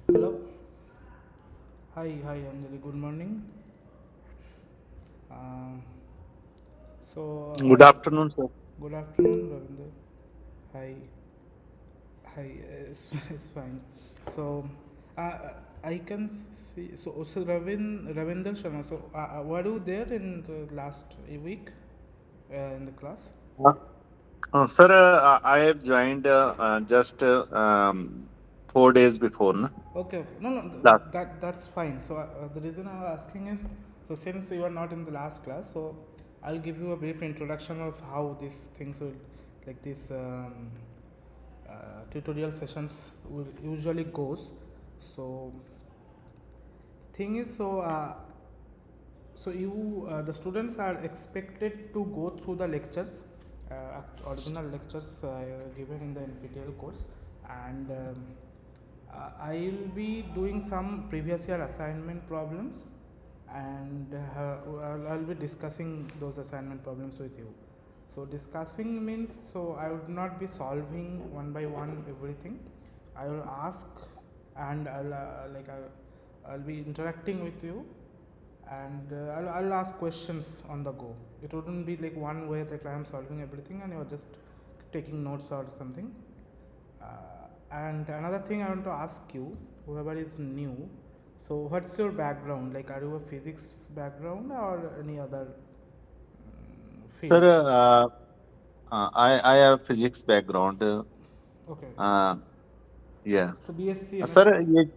Hello. Hi, Anjali. Good morning. Um, Good afternoon, sir. Good afternoon, Ravinder. Hi, hi. It's fine. So, I can see. So Ravinder Sharma. So, were you there in the last week in the class? Uh, Sir, I have joined just 4 days before. No? Okay. No, Last. that's fine. So the reason I'm asking is, so since you are not in the last class, so I'll give you a brief introduction of how these things will, like this tutorial sessions will usually goes. So thing is, so you the students are expected to go through the lectures, original lectures given in the NPTEL course, and I'll be doing some previous year assignment problems, and I'll be discussing those assignment problems with you. So discussing means, so I would not be solving one by one everything. I will ask, and I'll be interacting with you, and I'll ask questions on the go. It wouldn't be like one way that I am solving everything and you're just taking notes or something. And another thing I want to ask you, whoever is new, so what's your background? Like, are you a physics background or any other Sir, field? I have physics background. Okay. Uh, yeah. So BSc, Sir, MSc.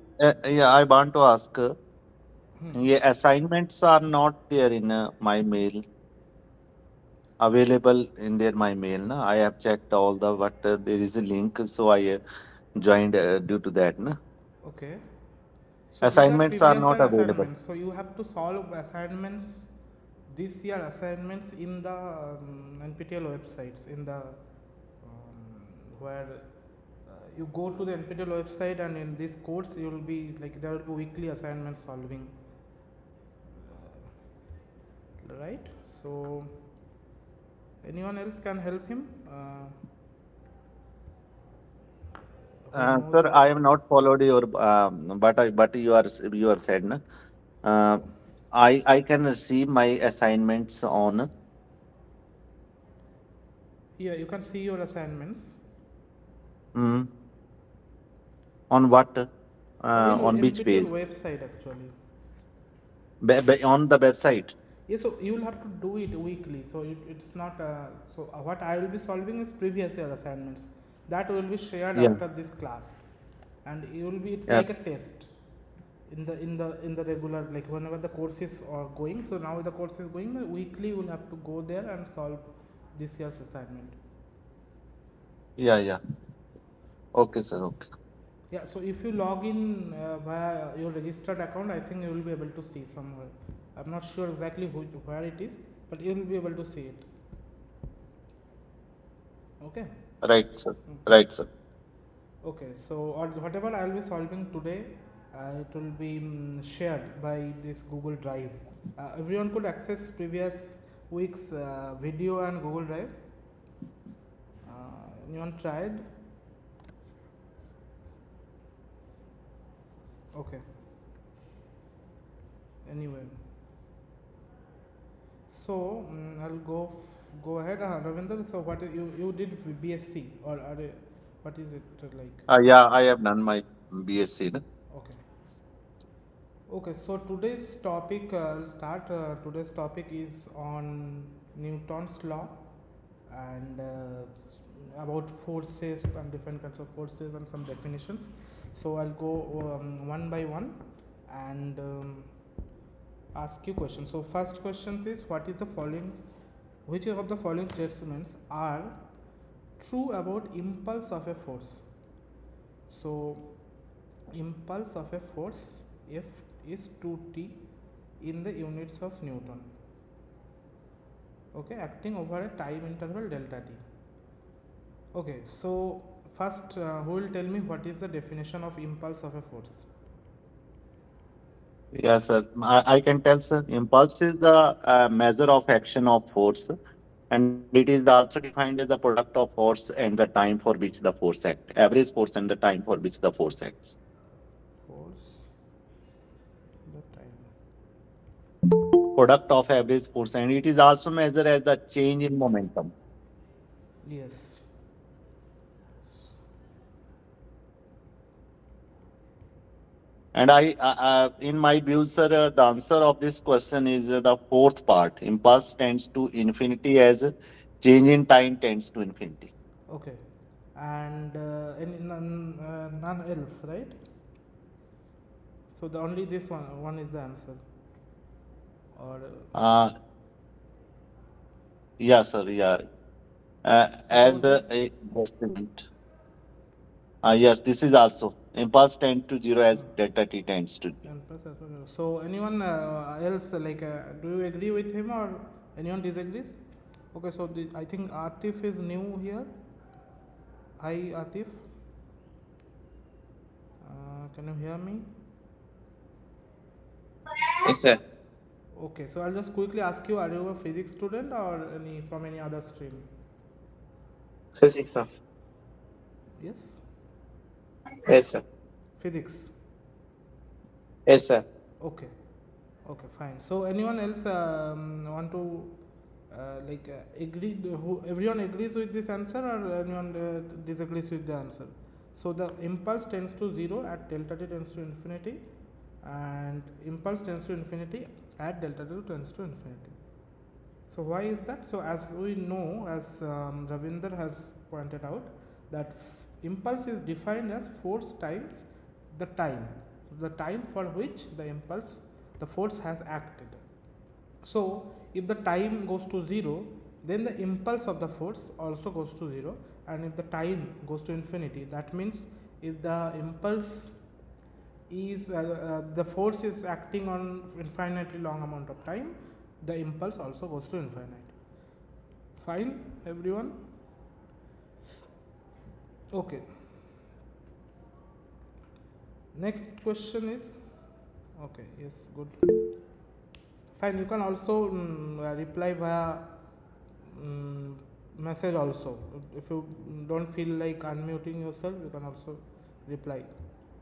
yeah, I want to ask. Hmm. Yeah, assignments are not there in my mail, available in there my mail. Na? I have checked all the, but there is a link, so I joined due to that. Na? Okay. So these are Assignments are previous not year available. assignments. So you have to solve assignments, this year assignments in the NPTEL websites, in the where you go to the NPTEL website, and in this course you will be like there will be weekly assignments solving, right? So anyone else can help him who knows Sir, what. I have not followed your, but you are said, na? Uh, I can see my assignments on. Yeah, you can see your assignments. Mm, On what? In On which NPTEL page? website actually. On the website. Yes, so you will have to do it weekly. So it's not. What I will be solving is previous year assignments that will be shared Yeah. after this class, and you will be. It's Yeah. like a test in the regular, like whenever the course is going. So now the course is going. Weekly you will have to go there and solve this year's assignment. Yeah. Yeah. Okay, sir. Okay. Yeah. So if you log in via your registered account, I think you will be able to see somewhere. I'm not sure exactly where it is, but you will be able to see it. Okay. Right, sir. Right, sir. Okay, so whatever I will be solving today, it will be shared by this Google Drive. Everyone could access previous week's video and Google Drive. Anyone tried? Okay. Anyway, so I'll go ahead. Ravinder, so what you did BSc, or what is it like? Yeah, I have done my BSc. No? Okay. Okay, so today's topic, I'll start. Today's topic is on Newton's law and about forces and different kinds of forces and some definitions. So I'll go one by one and ask you questions. So first question is, what is the following? Which of the following statements are true about impulse of a force? So impulse of a force F is 2t in the units of Newton, okay, acting over a time interval delta t. Okay, so first who will tell me what is the definition of impulse of a force? Yes, sir. I can tell, sir. Impulse is the measure of action of force, and it is also defined as the product of force and the time for which the force acts. Average force and the time for which the force acts. Force, the time. Product of average force, and it is also measured as the change in momentum. Yes. And in my view, sir, the answer of this question is the fourth part. Impulse tends to infinity as change in time tends to infinity. Okay, and none else, right? So the only this one is the answer, or Uh, yeah, sir. Yeah. what As about this? a just a minute. Yes, this is also impulse tends to zero as delta t tends to zero. And plus as well. So anyone else like do you agree with him or anyone disagrees? Okay, so I think Atif is new here. Hi Atif, can you hear me? Yes, sir. Okay, so I'll just quickly ask you: are you a physics student or any from any other stream? Physics, sir. Yes, Yes, sir. physics. Yes, sir. Okay, okay, fine. So anyone else want to agree? Who everyone agrees with this answer, or anyone disagrees with the answer? So the impulse tends to zero at delta t tends to infinity, and impulse tends to infinity at delta t tends to infinity. So why is that? So as we know, as Ravinder has pointed out, that impulse is defined as force times the time for which the force has acted. So if the time goes to 0, then the impulse of the force also goes to 0, and if the time goes to infinity, that means if the impulse is the force is acting on infinitely long amount of time, the impulse also goes to infinite. Fine, everyone? Okay. Next question is, okay, yes, good. Fine, you can also reply via message also. If you don't feel like unmuting yourself, you can also reply.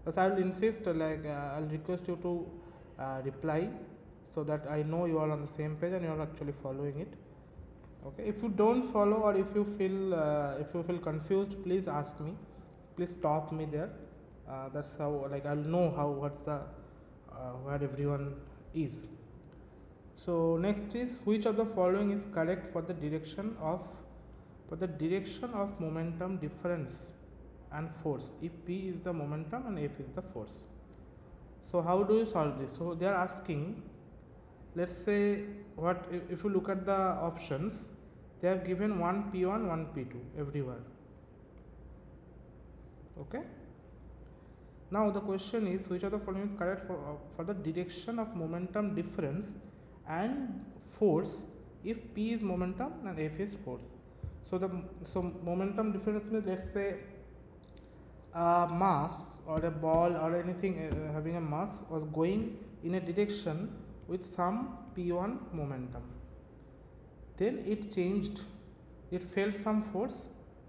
But I will insist, I'll request you to reply so that I know you are on the same page and you are actually following it. Okay, if you don't follow or if you feel confused, please ask me, please stop me there, That's how, like, I'll know how what's the where everyone is. So next is, which of the following is correct for the direction of momentum difference and force if P is the momentum and F is the force. So how do you solve this? So they are asking, let's say, what if you look at the options, they have given one P1, one P2 everywhere. Okay. Now the question is, which of the following is correct for the direction of momentum difference and force if P is momentum and F is force. So momentum difference means, let's say, a mass or a ball or anything having a mass was going in a direction with some P1 momentum. Then it changed, it felt some force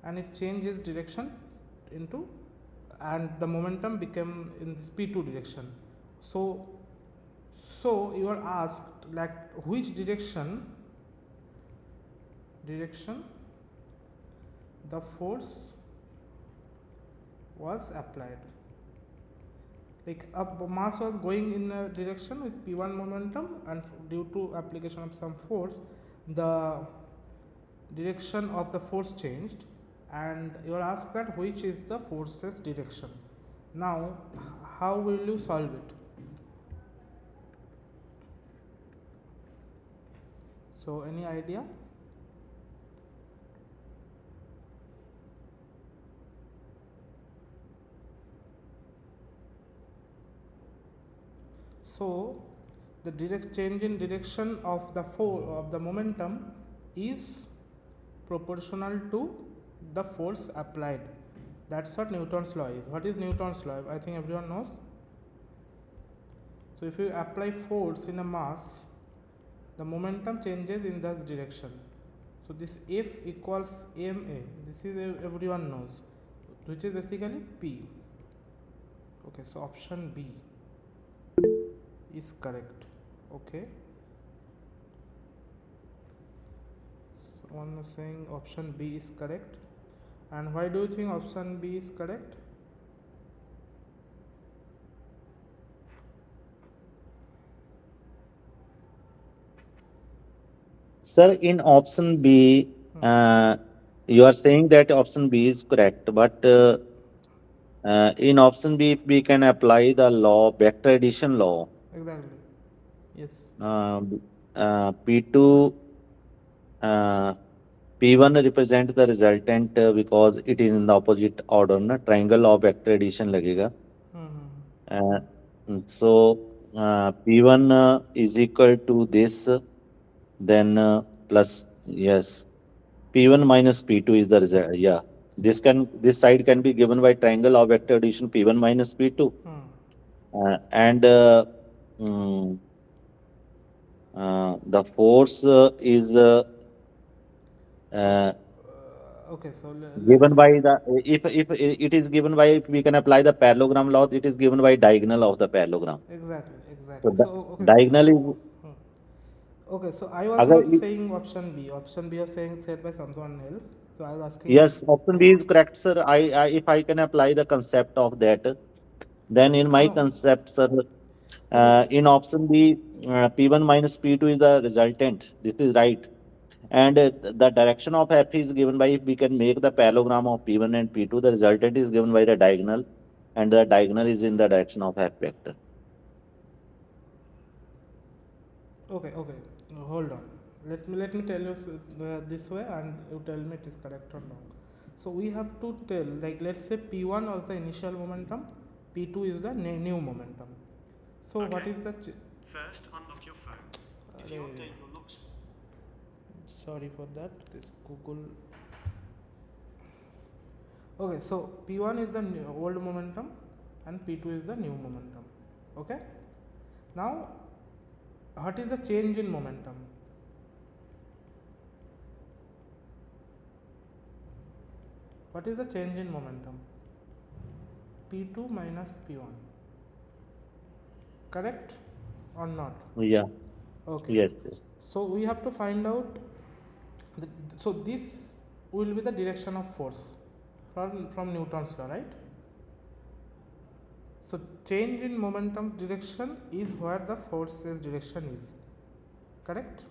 and it changed its direction into, and the momentum became in this P2 direction. So you are asked, like, which direction the force was applied. Like, a mass was going in a direction with P1 momentum, and due to application of some force, the direction of the force changed, and you are asked that which is the force's direction. Now, how will you solve it? So any idea? So the direct change in direction of the momentum is proportional to the force applied. That's what Newton's law is. What is Newton's law? I think everyone knows. So if you apply force in a mass, the momentum changes in this direction. So this F equals ma. This is everyone knows, which is basically P. Okay, so option B is correct. Okay. Someone is saying option B is correct. And why do you think option B is correct? Sir, in option B, you are saying that option B is correct, but in option B, if we can apply the law, vector addition law, Exactly. Yes. uh, P2, uh, P1 represent the resultant because it is in the opposite order, na? Triangle of vector addition लगेगा. Hmm. Uh, so P1 is equal to this, then plus, yes, P1 minus P2 is the result. Yeah, this side can be given by triangle of vector addition P1 minus P2, Hmm. and mm, the force is So uh, okay. So given let's. by the, if it is given by, if we can apply the parallelogram law, it is given by diagonal of the parallelogram. Exactly. So Exactly. So okay. diagonal is, Hmm. Okay. So I was अगर not saying option B. Option B was saying said by someone else. So I was asking. yes, option B is correct, sir. If I can apply the concept of that, then in my No. concept, sir, Okay. in option B, P1 minus P2 is the resultant. This is right. And the direction of F is given by, if we can make the parallelogram of P1 and P2, the resultant is given by the diagonal, and the diagonal is in the direction of F vector. Okay. Okay. No, hold on. Let me tell you this way, and you tell me it is correct or wrong. So we have to tell, like, let's say P1 was the initial momentum, P2 is the new momentum. So what is the First, unlock your phone. If you update your lock screen. sorry for that, this Google. Okay, so P1 is the old momentum and P2 is the new momentum. Okay. Now, what is the change in momentum? What is the change in momentum? P2 minus P1. Correct or not? Yeah. Okay. Yes, sir. So we have to find out. So this will be the direction of force from Newton's law, right? So change in momentum's direction is where the force's direction is. Correct?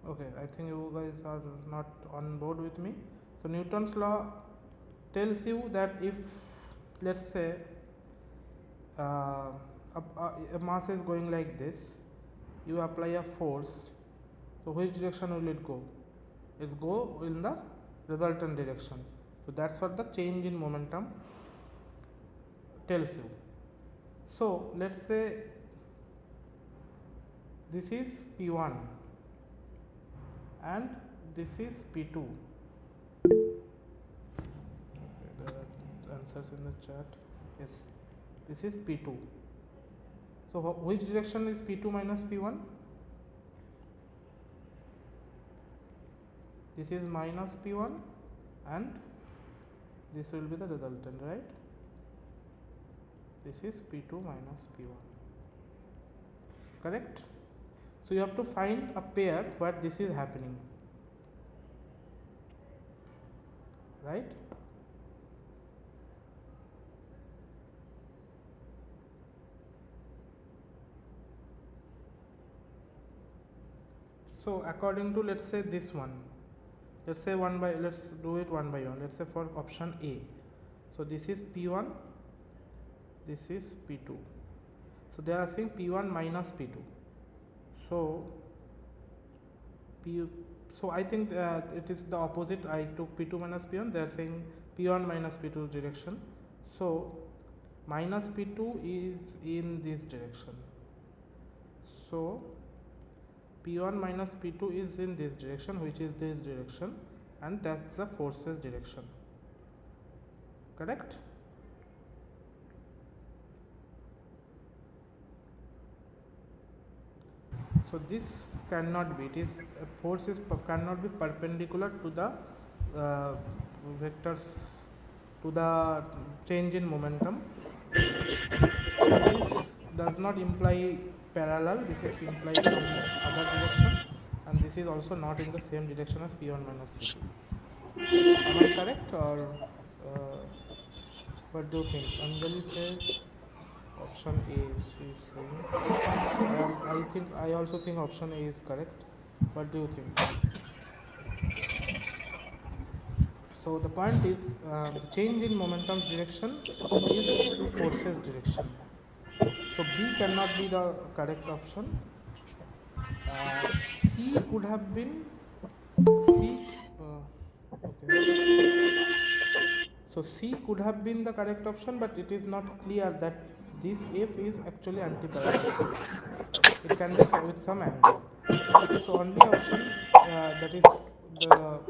Okay, I think you guys are not on board with me. So Newton's law tells you that if, let's say, a mass is going like this, you apply a force, so which direction will it go? It's go in the resultant direction. So that's what the change in momentum tells you. So let's say this is P1 and this is P2. Okay, the answers in the chat. Yes, this is P2. So which direction is P2 minus P1? This is minus P1 and this will be the resultant, right? This is P2 minus P1. Correct? So you have to find a pair where this is happening, right? So according to, let's say, this one, let's say let's do it one by one. Let's say for option A, so this is P1, this is P2. So they are saying P1 minus P2. So I think it is the opposite. I took P2 minus P1. They are saying P1 minus P2 direction. So minus P2 is in this direction. So P1 minus P2 is in this direction, which is this direction, and that's the force's direction. Correct? So this cannot be. It is force is cannot be perpendicular to the vectors, to the change in momentum. This does not imply parallel. This is implies some other direction, and this is also not in the same direction as P1 minus P2. Am I correct, or what do you think? Anjali says option A. She is saying. I also think option A is correct. What do you think? So the point is, the change in momentum's direction is to force's direction. So B cannot be the correct option. C could have been C. Okay. So C could have been the correct option, but it is not clear that this F is actually anti-parallel. It can be with some angle. So only option that is the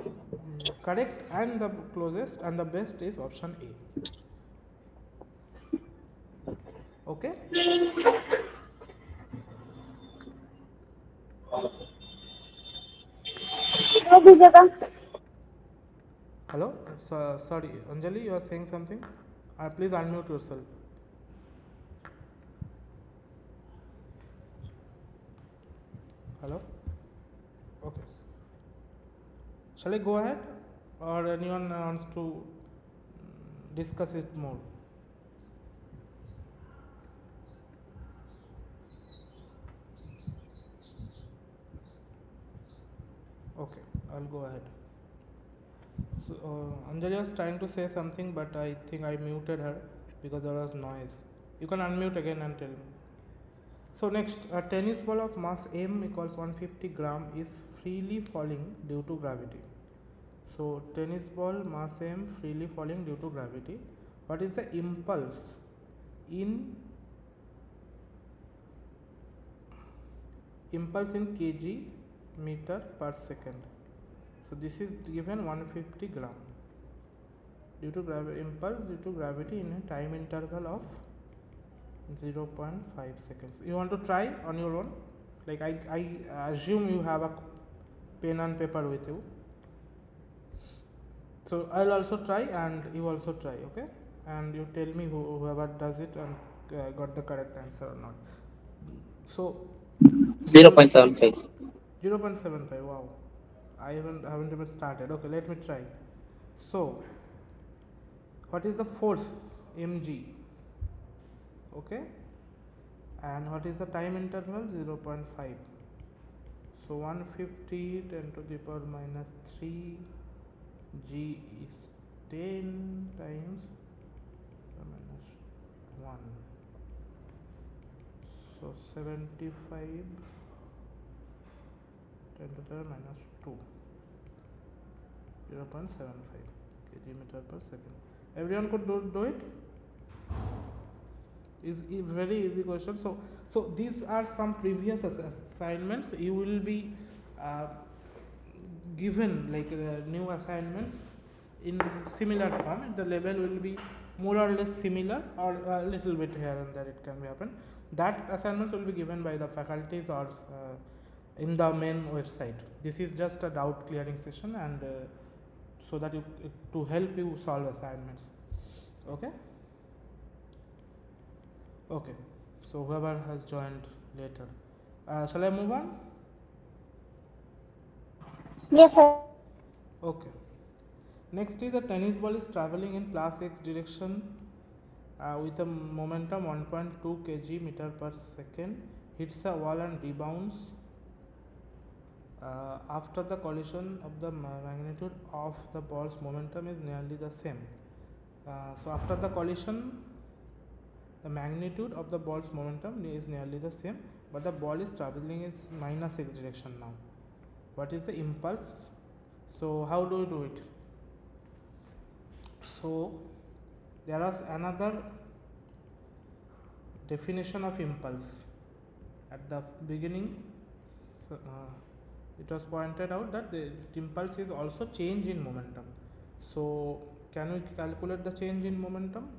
correct and the closest and the best is option A. Okay. Hello. So, sorry, Anjali, you are saying something. Please unmute yourself. Hello. Okay. Shall I go ahead, or anyone wants to discuss it more? Okay, I'll go ahead. So Anjali was trying to say something, but I think I muted her because there was noise. You can unmute again and tell me. So next, a tennis ball of mass m equals 150 gram is freely falling due to gravity. So tennis ball mass m freely falling due to gravity. What is the impulse in kg meter per second? So this is given 150 gram due to impulse due to gravity in a time interval of 0.5 seconds. You want to try on your own? Like I assume you have a pen and paper with you. So I'll also try and you also try, okay? And you tell me whoever does it and got the correct answer or not. So 0.75. 0.75. Wow, I haven't even started. Okay, let me try. So what is the force mg? Okay, and what is the time interval? 0.5. So 150 10 to the power minus 3 g is 10 times minus 1. So 75 10 to the power minus 2, 0.75 kg meter per second. Everyone could do it? Is a very easy question. So these are some previous assignments. You will be uh, given like new assignments in similar form. The level will be more or less similar, or a little bit here and there it can be happen. That assignments will be given by the faculties or in the main website. This is just a doubt clearing session, and so that you to help you solve assignments. Okay. Okay, so whoever has joined later, shall I move on? Yes, sir. Okay. Next is a tennis ball is traveling in plus x direction with a momentum 1.2 kg meter per second, hits a wall and rebounds. After the collision of the magnitude of the ball's momentum is nearly the same. So after the collision, the magnitude of the ball's momentum is nearly the same, but the ball is traveling in minus x direction now. What is the impulse? So how do we do it? So there is another definition of impulse at the beginning. So, it was pointed out that the impulse is also change in momentum. So can we calculate the change in momentum?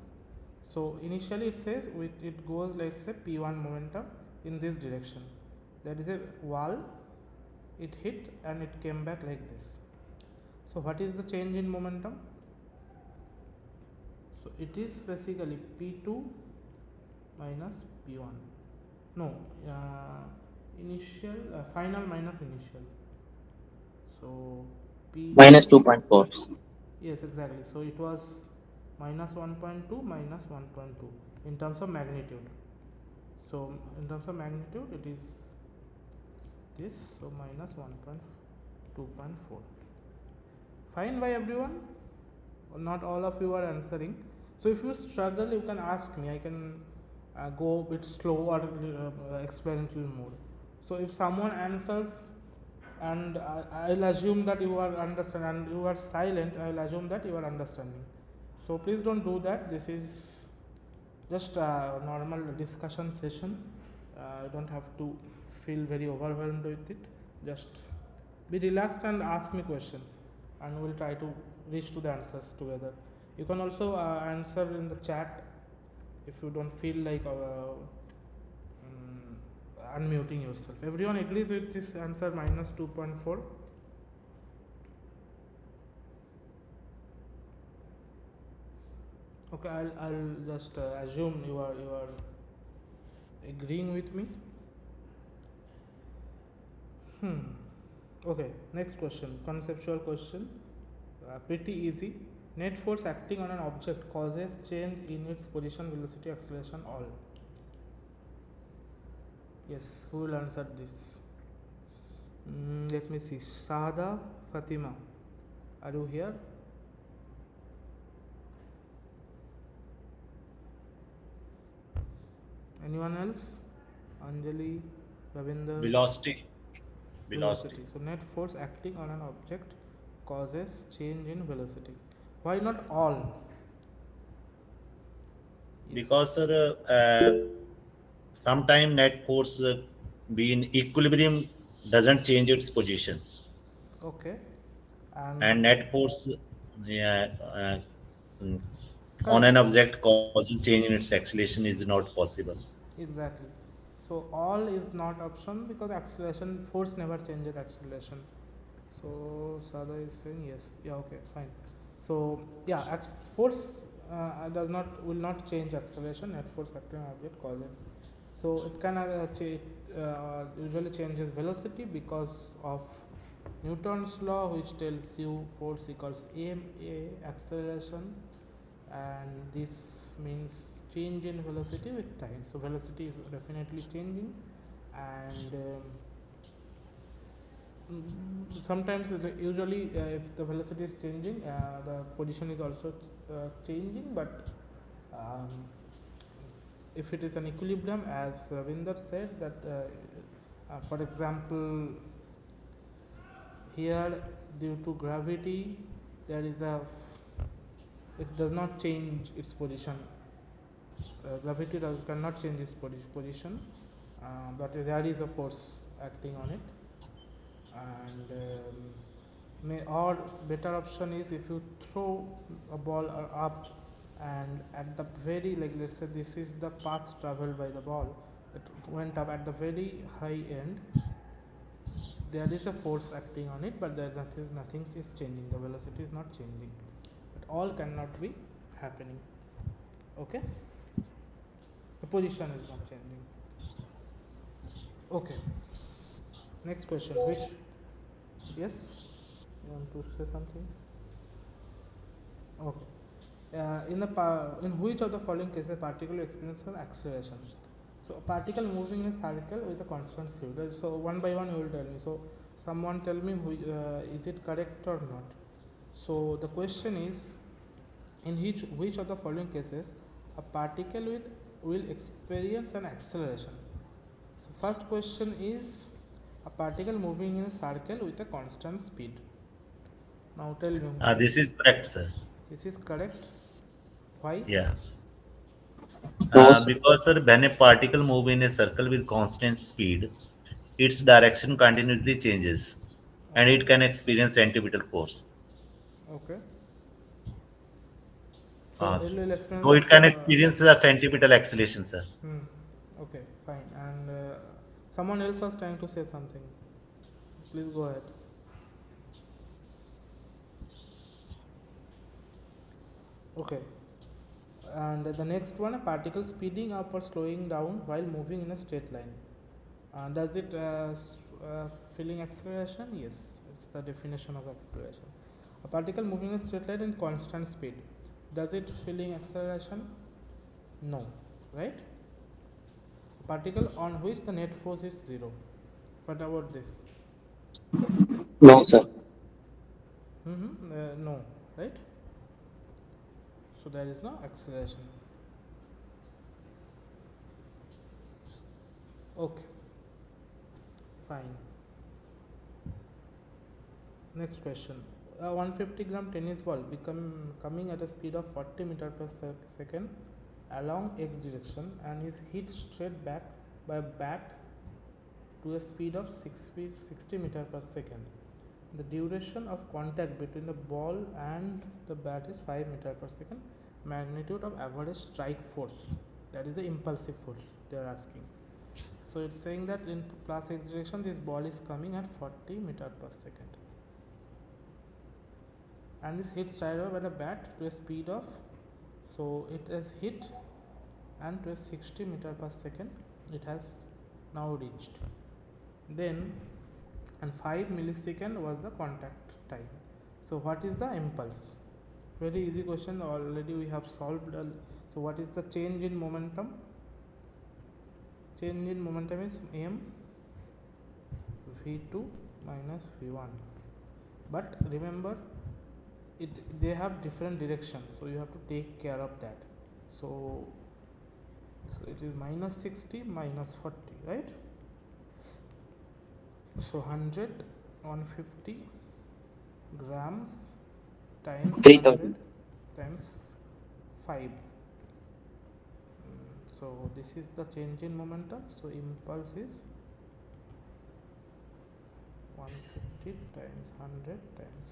So initially it says it goes, let's say, p1 momentum in this direction. That is a wall, it hit and it came back like this. So what is the change in momentum? So it is basically p2 minus p1. No, initial final minus initial. So p Minus 2.4. yes, exactly. So it was minus 1.2 minus 1.2 in terms of magnitude. So in terms of magnitude it is this, so minus 1.2.4. Fine by everyone? Not all of you are answering. So if you struggle, you can ask me. I can go a bit slow or explain a little more. So if someone answers and I'll assume that you are understanding, and you are silent, I'll assume that you are understanding. So please don't do that. This is just a normal discussion session. You don't have to feel very overwhelmed with it. Just be relaxed and ask me questions, and we'll try to reach to the answers together. You can also answer in the chat if you don't feel like unmuting yourself. Everyone agrees with this answer, minus 2.4? Okay, I'll just assume you are agreeing with me. Okay, next question, conceptual question, pretty easy. Net force acting on an object causes change in its position, velocity, acceleration, all. Yes, who will answer this? Let me see. Shahada, Fatima, are you here? Anyone else? Anjali, Ravinder? Velocity. Velocity. So net force acting on an object causes change in velocity. Why not all? Yes. Because sir, sometime net force be in equilibrium doesn't change its position, Okay. and And net force, yeah, mm, on correct. an object causes change in its acceleration is not possible. Exactly. So all is not option because acceleration force never changes acceleration. So Sada is saying yes. Yeah. Okay. Fine. So yeah, force does not will not change acceleration. Net force acting on object causes. So it can usually changes velocity because of Newton's law, which tells you force equals ma acceleration, and this means change in velocity with time. So velocity is definitely changing, and sometimes usually if the velocity is changing, the position is also changing, but um, if it is an equilibrium, as Vinder said, that for example, here due to gravity there is a it does not change its position. Gravity cannot change its position, but there is a force acting on it, and or better option is if you throw a ball up, and at the very, like let's say this is the path traveled by the ball, it went up at the very high end, there is a force acting on it, but there nothing is changing, the velocity is not changing. It all cannot be happening. Okay, the position is not changing. Okay, next question. Which, yes, you want to say something? Okay. In which of the following cases a particle experiences an acceleration? So a particle moving in a circle with a constant speed. So one by one you will tell me. So someone tell me is it correct or not. So the question is, in which of the following cases a particle will experience an acceleration? So first question is a particle moving in a circle with a constant speed. Now tell me. This is correct, sir. This is correct. Why? Yeah. No, sir. Because sir, when a particle moves in a circle with constant speed, its direction continuously changes, and Okay. it can experience centripetal force. Okay. So Uh, it will explain so the it can experience a centripetal acceleration, sir. hmm. Okay, fine. And someone else was trying to say something. Please go ahead. Okay. And the next one, a particle speeding up or slowing down while moving in a straight line. Does it feeling acceleration? Yes, it's the definition of acceleration. A particle moving in a straight line in constant speed. Does it feeling acceleration? No, right? A particle on which the net force is zero. What about this? No, sir. No, right? So there is no acceleration. Okay, fine. Next question. A 150-gram tennis ball coming at a speed of 40 meter per second along x direction and is hit straight back by a bat to a speed of 60 meter per second. The duration of contact between the ball and the bat is 5 meter per second. Magnitude of average strike force, that is the impulsive force they are asking. So it's saying that in plus x direction this ball is coming at 40 meter per second and is hit straight away by the bat to a speed of, so it has hit and to a 60 meter per second it has now reached. Then and 5 millisecond was the contact time. So what is the impulse? Very easy question, already we have solved. So what is the change in momentum? Change in momentum is m v2 minus v1, but remember they have different directions, so you have to take care of that. So it is minus 60 minus 40, right? So 100 150 grams times 3,000. 100 times 5. So this is the change in momentum. So impulse is 150 times 100 times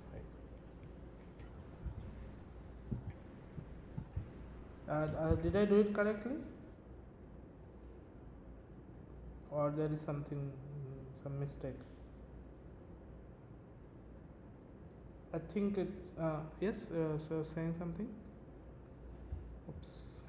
5. Did I do it correctly, or there is something, some mistake? I think it yes, so saying something. Oops.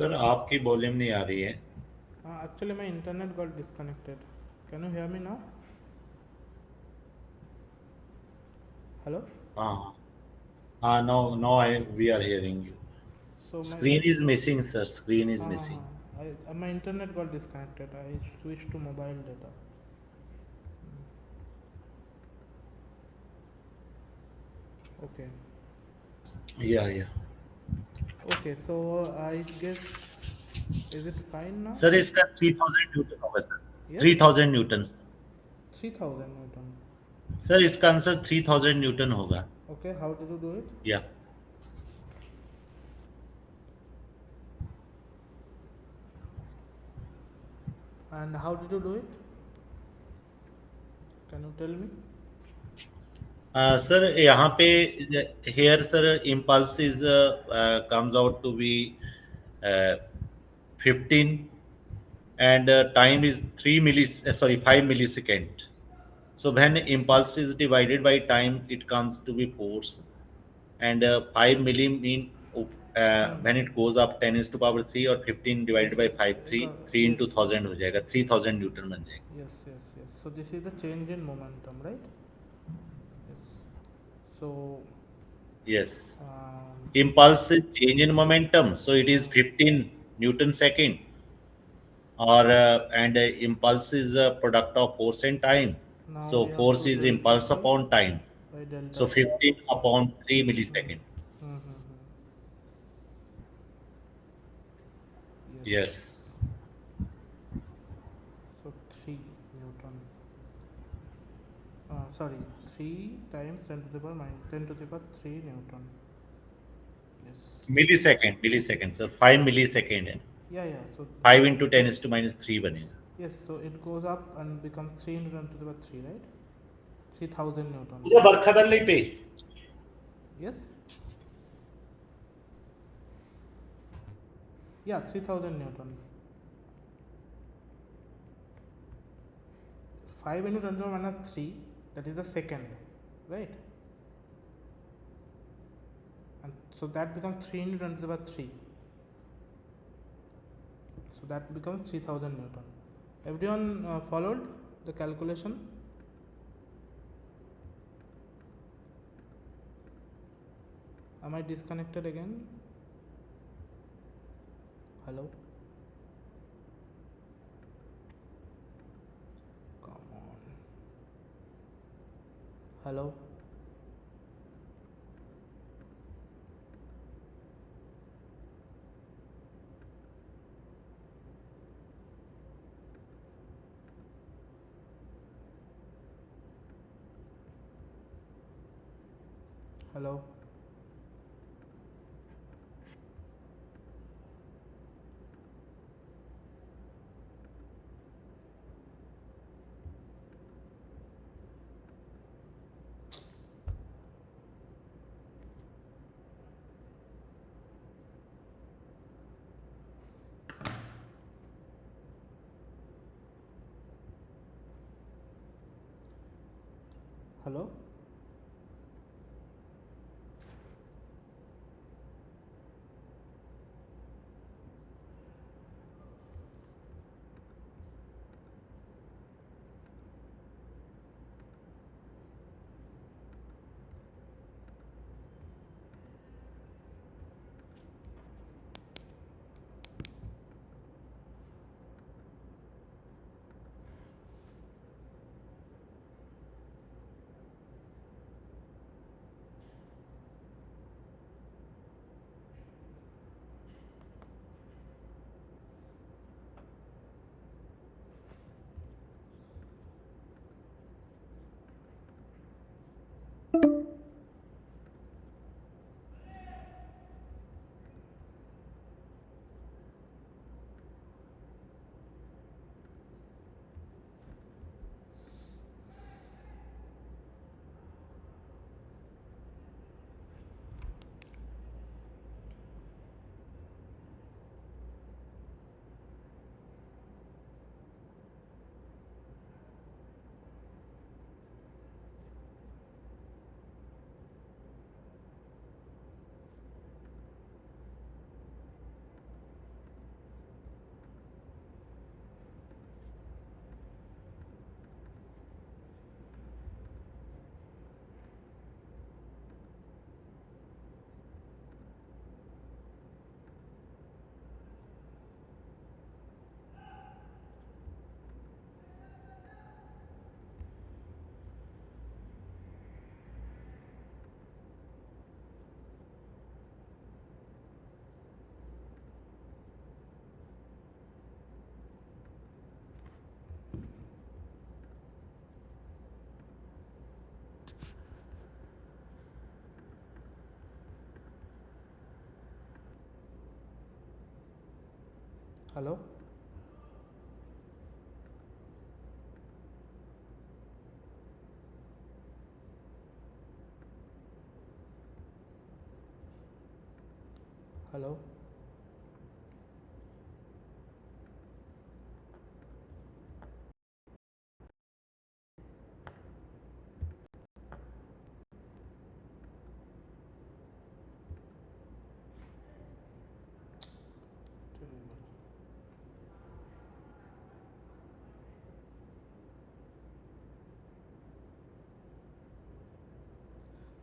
Sir आपकी volume नहीं आ रही है. Actually, my internet got disconnected. Can you hear me now? Hello? हाँ हाँ, now we are hearing you. So my Screen is missing, sir. Screen is हाँ हाँ missing. हाँ my internet got disconnected. I switched to mobile data. Okay. Yeah. Okay. So I guess is it fine now? Sir इसका 3000 Newton होगा sir. Yes. 3000 Newton. 3000 Newton. Sir इसका answer 3000 Newton होगा. Okay. How did you do it? या And how did you do it? Can you tell me? Sir यहाँ पे here sir impulse is comes out to be 15 and time is 3 millis sorry 5 millisecond. So when impulse is divided by time, it comes to be force, and 5 milli mean when it goes up 10 is to power 3 or 15 Yes, divided by yes. 5 3 3 Yes, into 1000 हो जाएगा 3000 Newton बन जाएगा. yes, yes, yes. So this is the change in momentum, right? Yes. So Yes. um, Impulse is change in momentum, so it is 15 Newton second, or and impulse is a product of force and time. now So we have force to is delta, impulse right? upon time. By delta So t. 15 upon 3 millisecond. Mm-hmm. Yes. Yes. So 3 Newton. Sorry, 3 times 10 to the power minus 10 to the power 3 Newton. Yes. Millisecond, sir. 5 millisecond है. Yeah, yeah. So 5 into 10 is to minus 3 बनेगा. yes, so it goes up and becomes 3 into 10 to the power 3, right? 3000 Newton. पूरा बरखा दल पे. Yes. Yeah, 3000 Newton. 5 into 10 to the power minus 3, that is the second, right? And so that becomes 3 into 10 to the power 3. So that becomes 3000 Newton. Everyone followed the calculation? Am I disconnected again? Hello? Come on. Hello? Hello? Hello? Hello. Hello.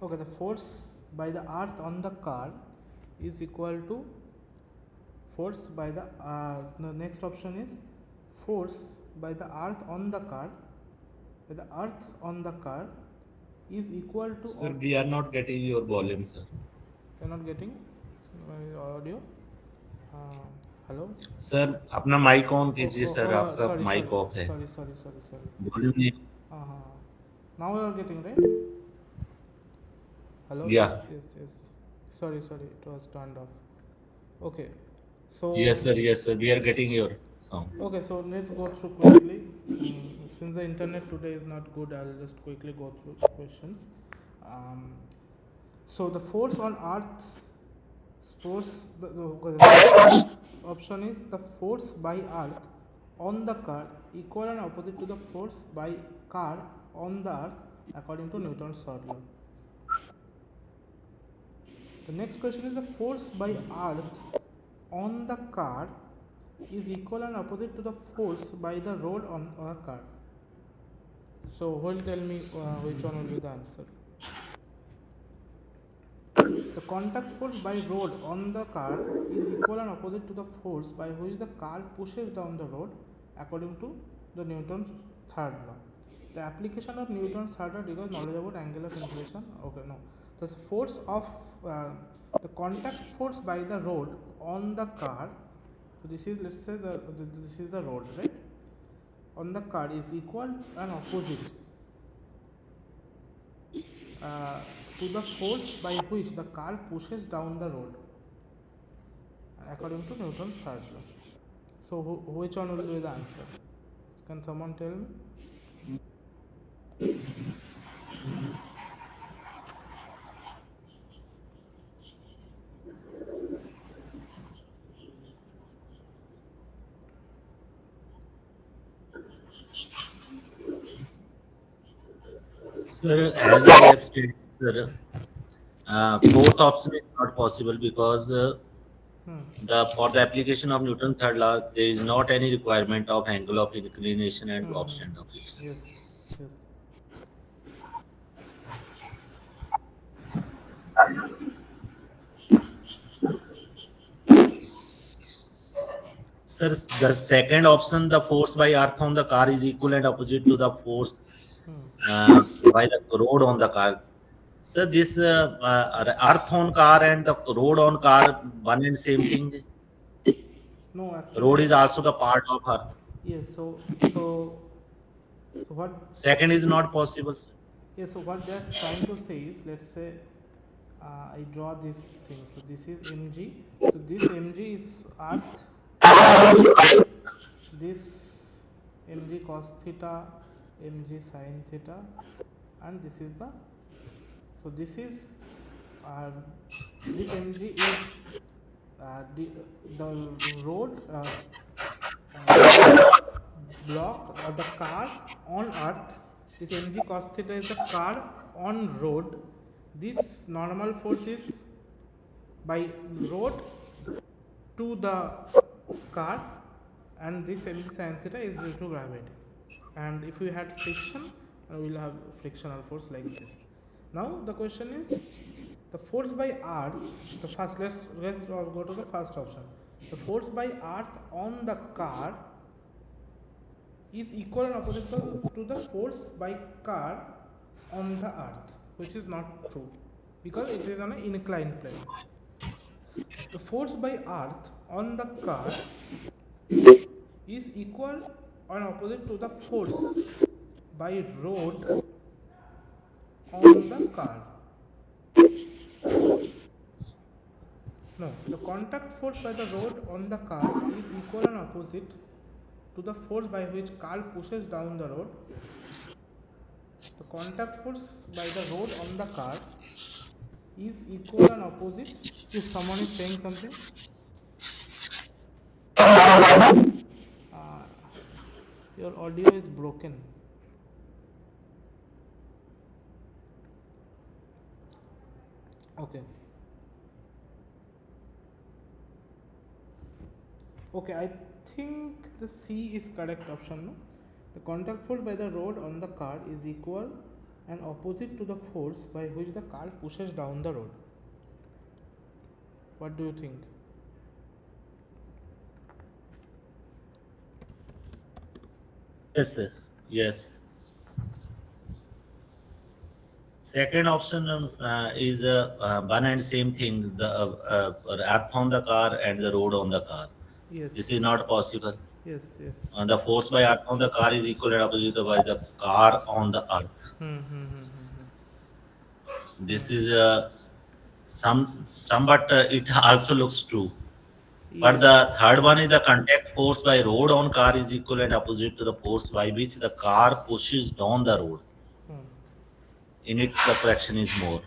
Okay, the force by the earth on the car is equal to force by the next option is force by the earth on the car, by the earth on the car is equal to, Sir, or we are not getting your volume, sir. cannot getting audio. Hello. Sir अपना mic on Oh, कीजिए oh, sir, oh, आपका sorry, mic sorry, of है, sorry, sorry, sorry, sorry. Volume नहीं. Uh, now you are getting right. Hello. या Yes, yes, yes. Sorry, sorry. It was turned off. Okay. So yes sir we are getting your sound. okay. So let's go through quickly. Since the internet today is not good, I'll just quickly go through questions. Um, so the force on Earth, force the option is the force by Earth on the car equal and opposite to the force by car on the Earth according to Newton's third law. The next question is the force by earth on the car is equal and opposite to the force by the road on a car. So, who will tell me which one will be the answer? The contact force by road on the car is equal and opposite to the force by which the car pushes down the road according to the Newton's third law. The application of Newton's third law requires knowledge about angle of inclination. Okay, no. The force of the contact force by the road on the car. So this is, let's say this is the road, right? On the car is equal and opposite to the force by which the car pushes down the road according to Newton's third law. So which one will be the answer? Can someone tell me? Sir, as I have stated, sir, fourth option is not possible because the for the application of Newton's third law, there is not any requirement of angle of inclination and obstant of friction. Yes, yes. Sir, the second option, the force by earth on the car is equal and opposite to the force by the road on the car. Sir, this earth on car and the road on car, one and same thing. No, Road actually, is also the part of earth. yes. So what? Second is not possible, sir. Yes. So what they are trying to say is, let's say I draw this thing. So this is mg. So this mg is Earth. This mg cos theta, mg sin theta, and this is the. So this is this mg is the road block or the car on earth. This mg cos theta is the car on road. This normal force is by road to the car, and this mg sin theta is due to gravity. And if we had friction, we will have frictional force like this. Now the question is the force by earth. The first, let's go to the first option. The force by earth on the car is equal and opposite to the force by car on the earth, which is not true because it is on an inclined plane. The force by earth on the car is equal and opposite to the force by road on the car. No, the contact force by the rod on the car is equal and opposite to the force by which car pushes down the road. The contact force by the rod on the car is equal and opposite. If someone is saying something, uh, your audio is broken. Okay. Okay, I think the C is correct option. No? The contact force by the rod on the car is equal and opposite to the force by which the car pushes down the road. What do you think? Yes, sir. Yes. Second option is one and same thing, the earth on the car and the road on the car. Yes, This is not possible. yes, yes. The force by earth on the car is equal and opposite by the car on the earth. This is some, but it also looks true. But Yes. the third one is the contact force by road on car is equal and opposite to the force by which the car pushes down the road. Hmm. In it, the correction is more.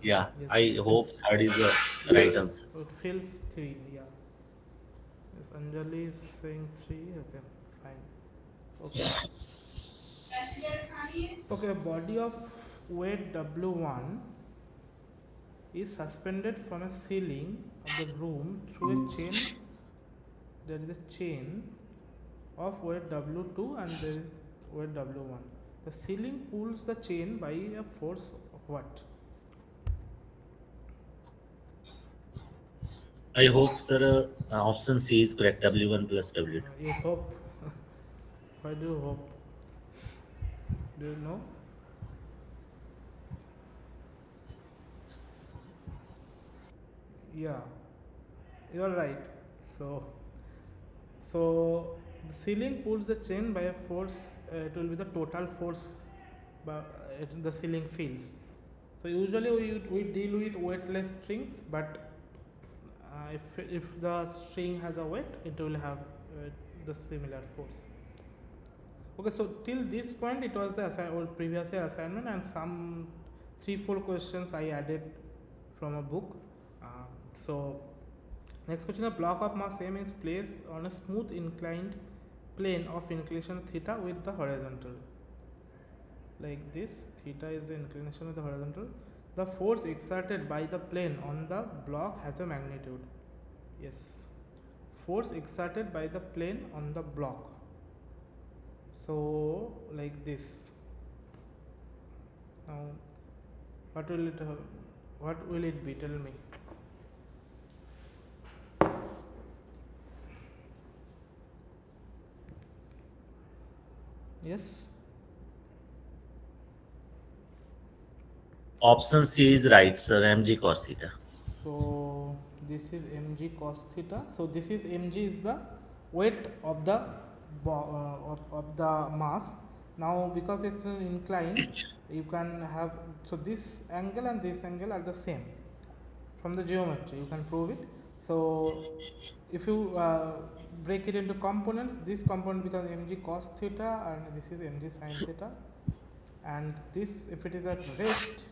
Yeah, Yes, I it hope feels. third is the right answer. It feels three. Yeah. Yes, Anjali is saying three. Okay, fine. Okay. Okay, a body of weight W1 is suspended from a ceiling of the room through a chain. There is a chain of weight W2 and there is weight W1. The ceiling pulls the chain by a force of what? I hope, sir, option C is correct. W1 plus W2. You hope. Why do you hope? Do you know? Yeah, you are right. So, so the ceiling pulls the chain by a force. It will be the total force the ceiling feels. So usually we deal with weightless strings, but if the string has a weight, it will have the similar force. Okay, so till this point it was the previous year assignment and some 3-4 questions I added from a book. So next question: a block of mass m is placed on a smooth inclined plane of inclination theta with the horizontal. Like this, theta is the inclination of the horizontal. The force exerted by the plane on the block has a magnitude. Yes, force exerted by the plane on the block. So like this. Now, what will it be? Tell me. Yes. Option C is right, sir. Mg cos theta. So this is mg cos theta. So this is mg is the weight of the of the mass. Now because it's an incline, you can have, so this angle and this angle are the same from the geometry. You can prove it. So if you break it into components, this component becomes mg cos theta and this is mg sin theta, and this, if it is at rest,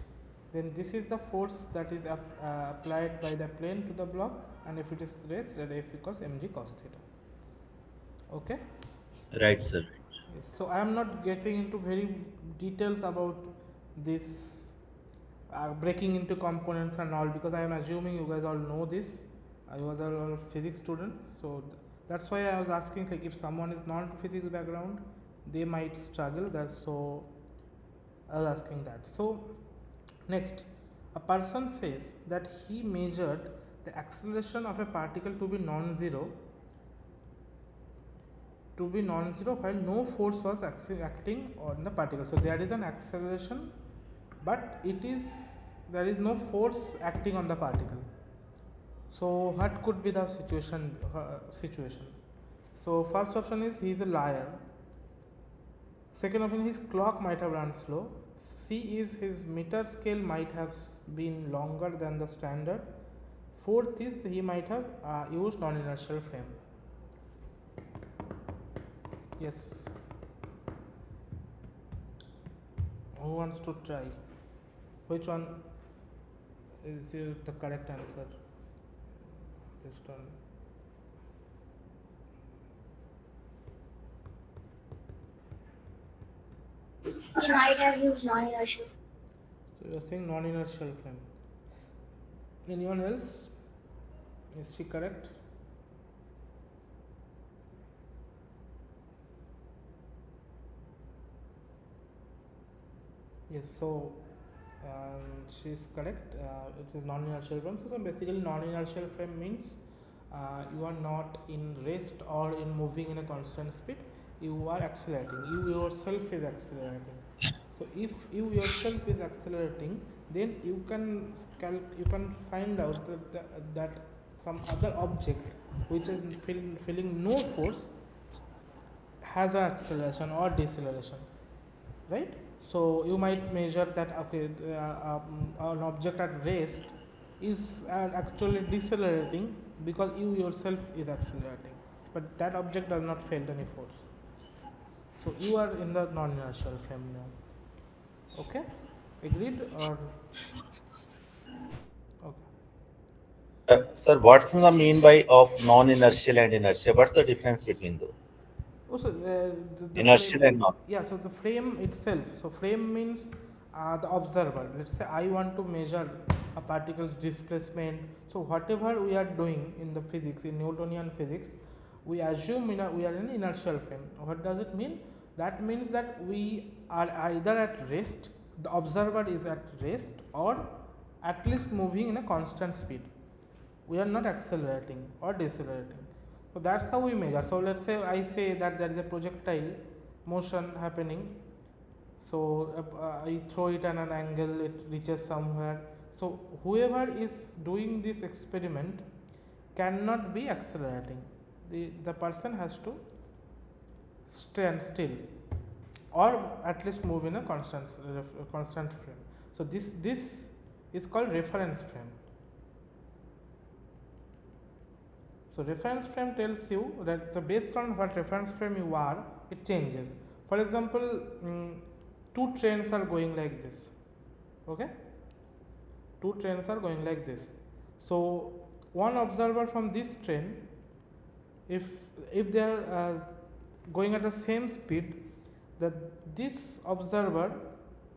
then this is the force that is applied by the plane to the block, and if it is rest, then F equals mg cos theta. Okay. Right, sir. Yes. So I am not getting into very details about this breaking into components and all, because I am assuming you guys all know this. You guys are all physics students, so that's why I was asking, like, if someone is not physics background, they might struggle. That's so I was asking that. So next, a person says that he measured the acceleration of a particle to be non-zero while no force was acting on the particle. So there is an acceleration, but there is no force acting on the particle. So what could be the situation? So first option is he is a liar. Second option, his clock might have run slow. C is his meter scale might have been longer than the standard. Fourth is he might have used non-inertial frame. Yes. Who wants to try? Which one is the correct answer? Based on He might have used non-inertial. so you are saying non-inertial frame. Anyone else? Is she correct? Yes, so she is correct. It is non-inertial frame. So basically, non-inertial frame means you are not in rest or in moving in a constant speed. You are accelerating. You yourself is accelerating. So if you yourself is accelerating, then you can find out that some other object which is feeling no force has an acceleration or deceleration, right? So you might measure that okay, an object at rest is actually decelerating because you yourself is accelerating, but that object does not feel any force. So you are in the non-inertial frame now. Okay, agreed or okay? Sir, what's the mean by of non-inertial and inertia? What's the difference between those? Also, the Inertial and frame, non. yeah. So the frame itself. So frame means the observer. Let's say I want to measure a particle's displacement. So whatever we are doing in the physics, in Newtonian physics, we assume we are in inertial frame. What does it mean? That means that we are either at rest, the observer is at rest, or at least moving in a constant speed. We are not accelerating or decelerating. So that's how we measure. So let's say I say that there is a projectile motion happening. So I throw it at an angle, it reaches somewhere. So whoever is doing this experiment cannot be accelerating. The person has to stand still or at least move in a constant frame. So this is called reference frame. So reference frame tells you that based on what reference frame you are, it changes. For example, two trains are going like this. Okay, two trains are going like this. So one observer from this train, if they are going at the same speed, that this observer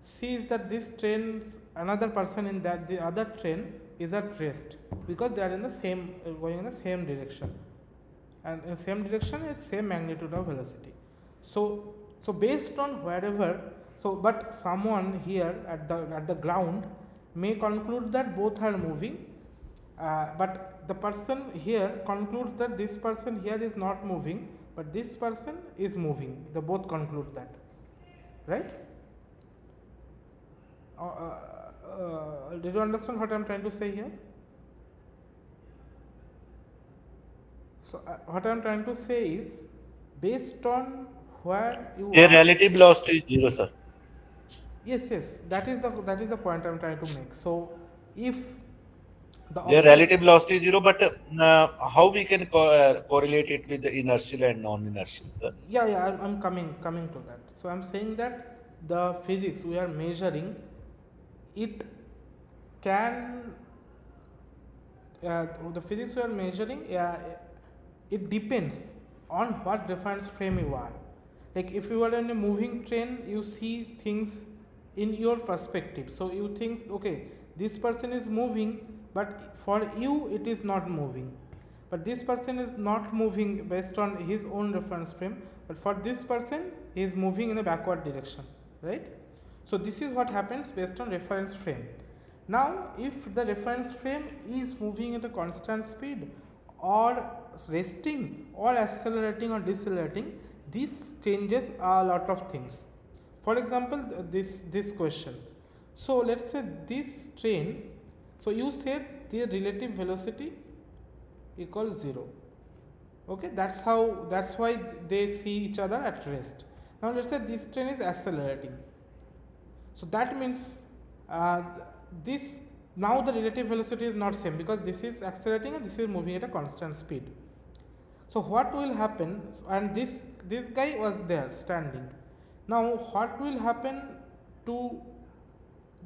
sees that this train's another person in that the other train is at rest because they are in the same going in the same direction, and in same direction it's same magnitude of velocity. So based on wherever, so but someone here at the ground may conclude that both are moving, but the person here concludes that this person here is not moving, but this person is moving. They both conclude that, right? Did you understand what I am trying to say here? So what I am trying to say is based on where you Their are. relative velocity is zero, sir. Yes, that is the point I am trying to make. So if the Their object, relative velocity is zero, but how we can correlate it with the inertial and non-inertial, sir? yeah, I'm coming to that. So I'm saying that the physics we are measuring, it can the physics we are measuring, it depends on what reference frame you are. Like if you are in a moving train, you see things in your perspective. So you think, okay, this person is moving, but for you it is not moving. But this person is not moving based on his own reference frame, but for this person he is moving in a backward direction, right? So this is what happens based on reference frame. Now if the reference frame is moving at a constant speed or resting or accelerating or decelerating, this changes a lot of things. For example, this questions. So let's say this train, so you said the relative velocity equals 0. Okay, that's why they see each other at rest. Now let's say this train is accelerating. So that means this Now the relative velocity is not same because this is accelerating and this is moving at a constant speed. So what will happen, and this guy was there standing. Now what will happen to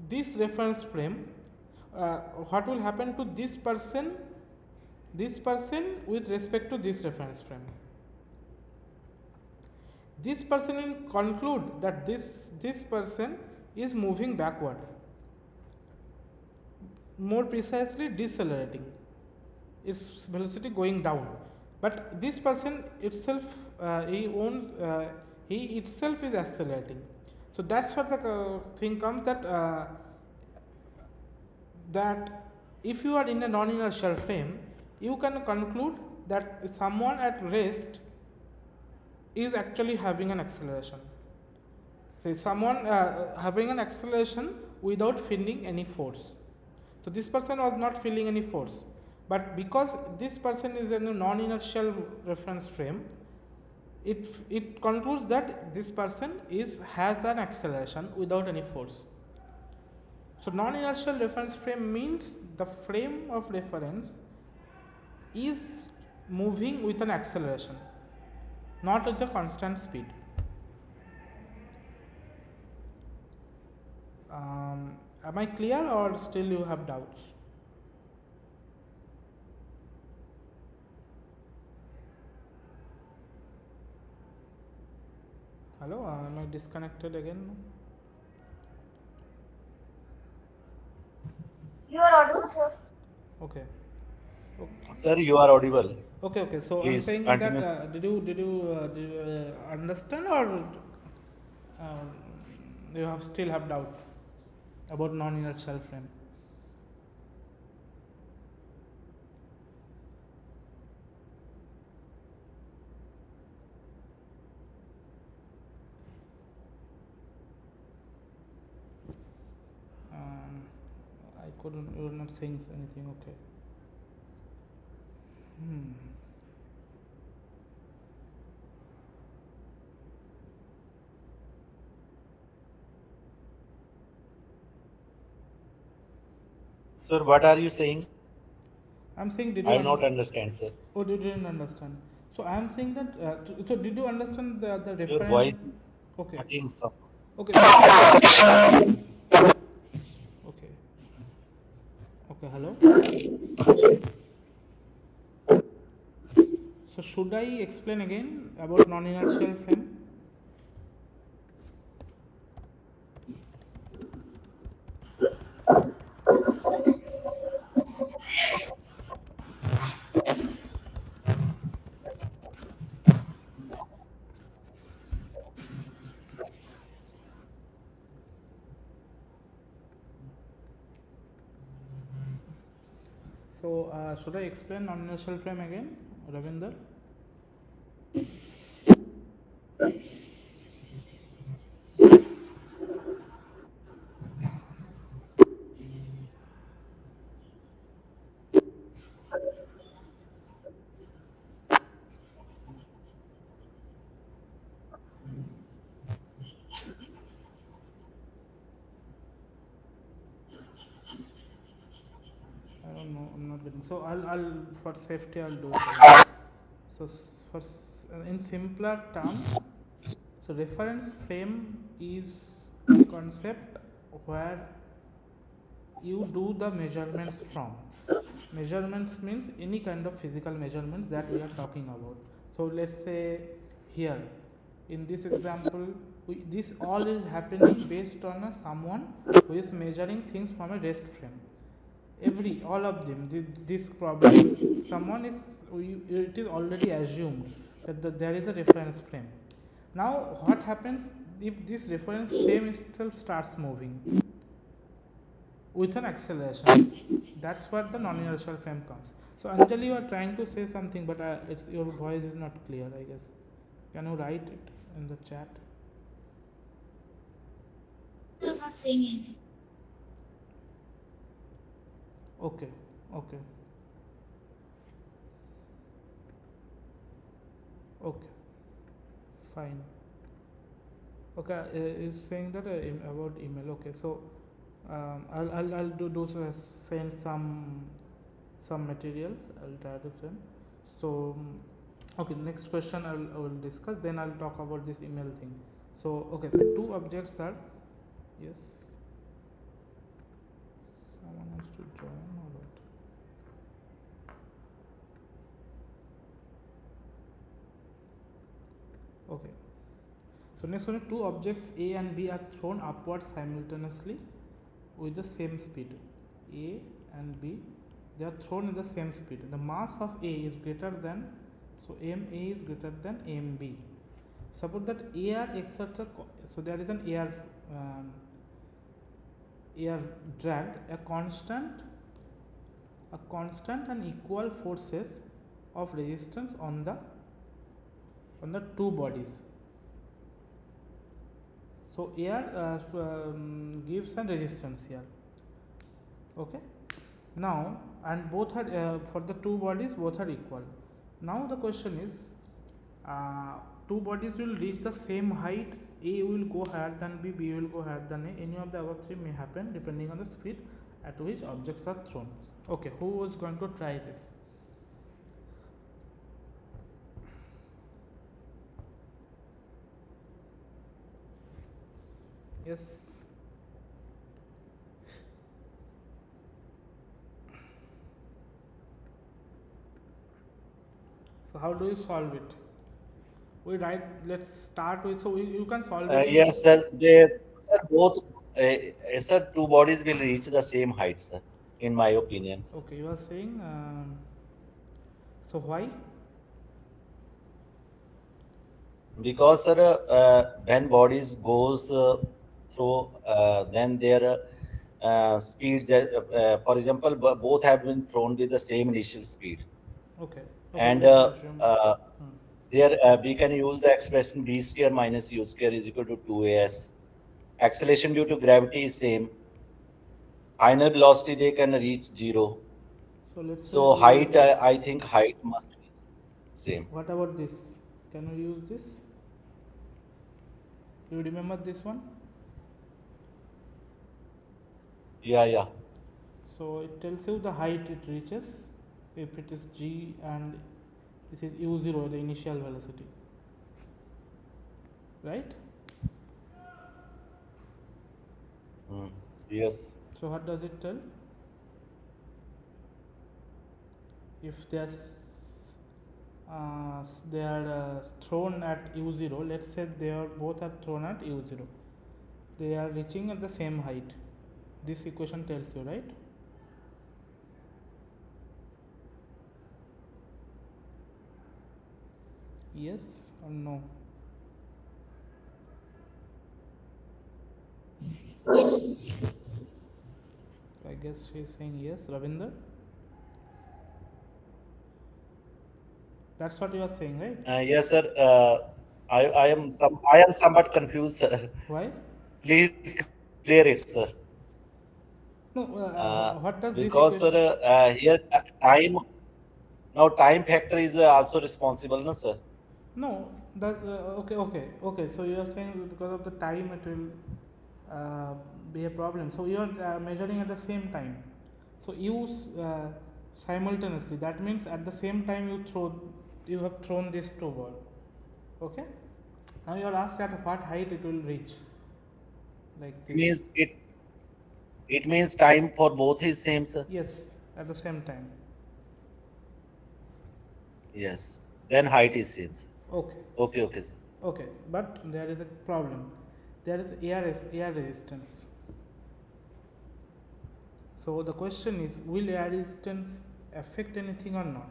this reference frame, what will happen to this person with respect to this reference frame? This person will conclude that this person is moving backward, more precisely decelerating, its velocity going down. But this person itself, he itself is accelerating. So that's what the thing comes, that if you are in a non-inertial frame, you can conclude that someone at rest is actually having an acceleration. So someone having an acceleration without feeling any force. So this person was not feeling any force, but because this person is in a non-inertial reference frame, it concludes that this person has an acceleration without any force. So non-inertial reference frame means the frame of reference is moving with an acceleration, not with a constant speed. Am I clear or still you have doubts? Hello, am I disconnected again? You are audible, sir. Okay. Sir, you are audible. Okay. So I'm Please saying that continue. did you understand, or you have still have doubt about non-inertial frame? I couldn't. You were not saying anything. Okay. Sir, what are you saying? I'm saying, did you? I not understand, sir. Oh, you didn't understand. So I'm saying that. So did you understand the Your reference? voice is Okay. cutting some. Okay. Okay. Okay. Hello. So should I explain again about non-inertial frame? So should I explain non-inertial frame again, Ravinder? I don't know. I'm not getting. So I'll for safety I'll do it again. So in simpler terms, so reference frame is a concept where you do the measurements from. Measurements means any kind of physical measurements that we are talking about. So let's say here in this example, this all is happening based on someone who is measuring things from a rest frame. All of them, this problem, someone is, it is already assumed that there is a reference frame. Now what happens if this reference frame itself starts moving with an acceleration? That's where the non-inertial frame comes. So Anjali, you are trying to say something, but it's your voice is not clear, I guess. Can you write it in the chat? I'm not saying anything. Okay. Okay. Okay. Fine. Okay, is saying that about email. Okay, so I'll send some materials. I'll try to send. So okay, next question I will discuss. Then I'll talk about this email thing. So okay, so two objects are, yes. Someone has to join or what? Okay. So next one, two objects A and B are thrown upward simultaneously with the same speed. A and B, they are thrown in the same speed. The mass of A is greater than, so MA is greater than MB. Suppose that AR exerts a, so there is an um, AR drag, a constant and equal forces of resistance on the two bodies. So air gives a resistance here. Okay. Now, and both are for the two bodies, both are equal. Now the question is, two bodies will reach the same height. A will go higher than B, B will go higher than A. Any of the above three may happen depending on the speed at which objects are thrown. Okay, who was going to try this? Yes. So how do you solve it? We write. Let's start with. So you can solve it in. Yes, sir. Sir, both, sir, two bodies will reach the same height, sir, in my opinion, sir. Okay, you are saying. So why? Because, sir, when bodies goes through, then their speed, for example, both have been thrown with the same initial speed, Okay. Okay. and Let's assume. Hmm. there we can use the expression b square minus u square is equal to 2as. Acceleration due to gravity is same. Final velocity they can reach zero. So let's say So height, we. I think height must be same. What about this? Can we use this? You remember this one? Yeah, yeah. So it tells you the height it reaches if it is g and this is u0, the initial velocity, right? Mm. Yes. So what does it tell? If they are thrown at u0, let's say they are both are thrown at u0, they are reaching at the same height. This equation tells you, right? Yes or no? Yes. I guess he is saying yes. Ravinder, that's what you are saying, right? Yes, sir. I am somewhat confused, sir. Why? Please clear it, sir. No, what does this Because, equation? sir, here time now time factor is also responsible, no, sir. No, that's okay. So you are saying because of the time it will be a problem. So you are measuring at the same time. So use simultaneously. That means at the same time you have thrown this two ball. Okay. Now you are asked at what height it will reach, like It this. means it means time for both is same, sir. Yes, at the same time. Yes. Then height is same, sir. Okay. Okay, okay, sir. Okay, but there is a problem. There is air resistance. So the question is, will air resistance affect anything or not?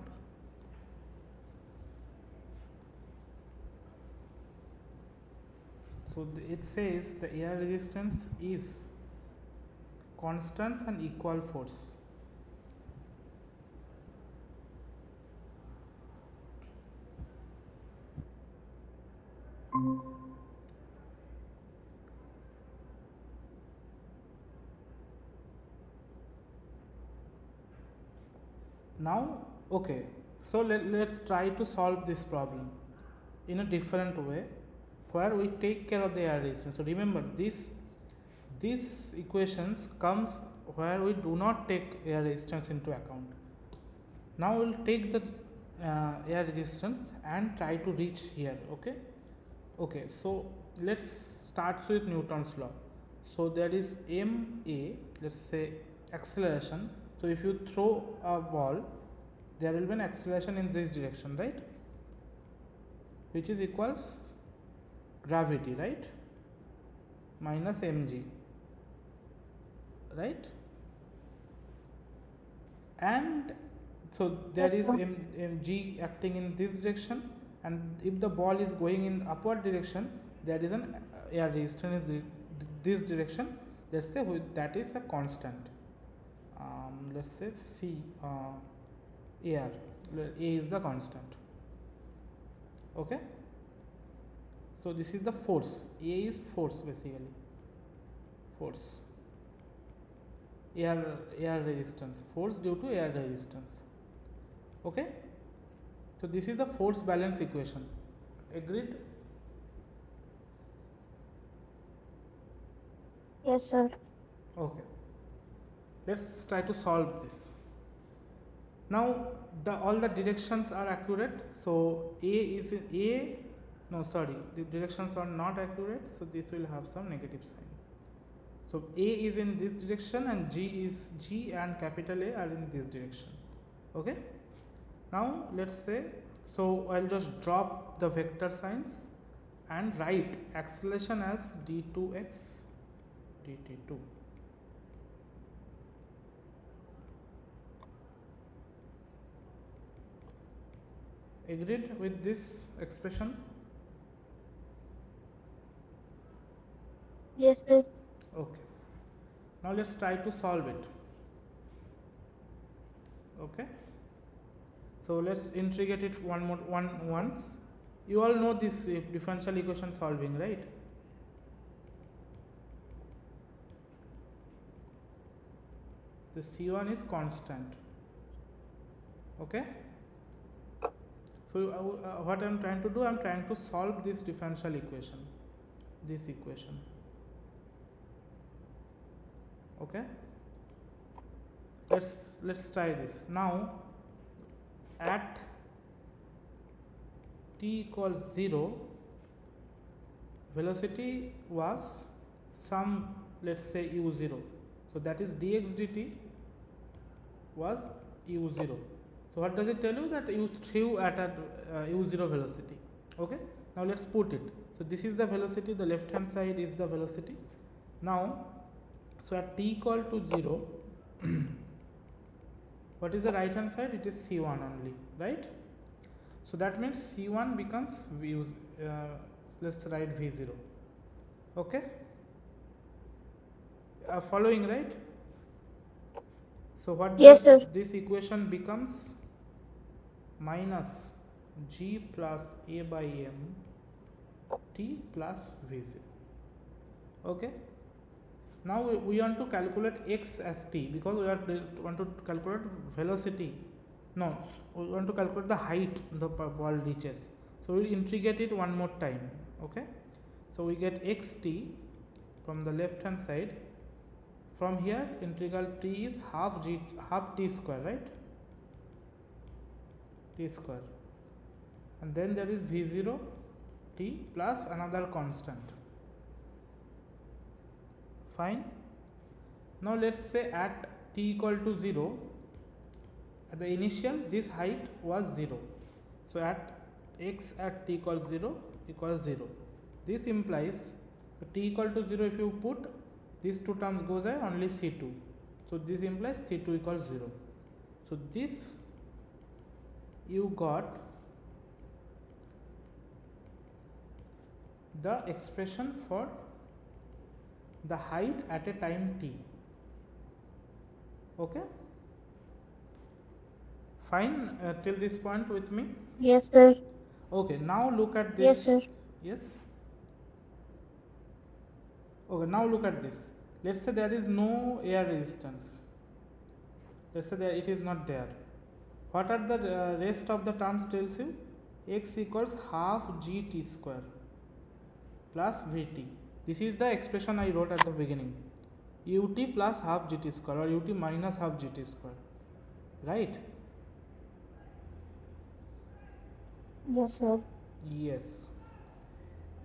So it says the air resistance is constant and equal force. Now, okay, so let's try to solve this problem in a different way where we take care of the air resistance. So remember, this these equations comes where we do not take air resistance into account. Now we'll take the air resistance and try to reach here. Okay, so let's start with Newton's law. So there is ma, let's say acceleration. So if you throw a ball, there will be an acceleration in this direction, right, which is equals gravity, right, minus mg, right? And so there is mg acting in this direction, and if the ball is going in upward direction, there is an air resistance in this direction. Let's say that is a constant. Let's say c air, a is the constant. Okay, so this is the force. A is force, basically force, air resistance, force due to air resistance. Okay, so this is the force balance equation. Agreed? Yes, sir. Okay, let's try to solve this. Now all the directions are accurate, so a is in a, no sorry, the directions are not accurate, so this will have some negative sign. So a is in this direction and G and capital A are in this direction. Okay, now let's say, so I'll just drop the vector signs and write acceleration as d2x dt2. Agreed with this expression? Yes, sir. Okay, now let's try to solve it. Okay, so let's integrate it once. You all know this differential equation solving, right? The C1 is constant. Okay, so what I am trying to do, I am trying to solve this differential equation, this equation. Okay, let's try this. Now at t equals 0, velocity was some, let's say u0, so that is dx dt was u0. So what does it tell you? That you threw at a u0 velocity. Okay, now let's put it. So this is the velocity, the left hand side is the velocity. Now, so at t equal to 0, what is the right hand side? It is c1 only, right? So that means c1 becomes v, let's write v0. Okay, following, right? So what Yes, does sir. this equation becomes? Minus g plus a by m t plus v0. Okay, now we want to calculate x as t, because we want to calculate velocity. No, we want to calculate the height the ball reaches. So we will integrate it one more time. Okay, so we get xt from the left hand side. From here, integral t is half t square, right? T square, and then there is v0 t plus another constant. Fine. Now let's say at t equal to 0, at the initial this height was 0, so at x at t equals 0 equals 0. This implies t equal to 0, if you put these two terms goes away, only c2, so this implies c2 equals 0. So this you got the expression for the height at a time t. Okay, fine, till this point with me? Yes, sir. Okay, now look at this. Yes, sir. Yes. Okay, now look at this. Let's say there is no air resistance. Let's say that it is not there. What are the rest of the terms tells you? X equals half gt square plus vt. This is the expression I wrote at the beginning. ut plus half gt square or ut minus half gt square, right? Yes, sir. Yes,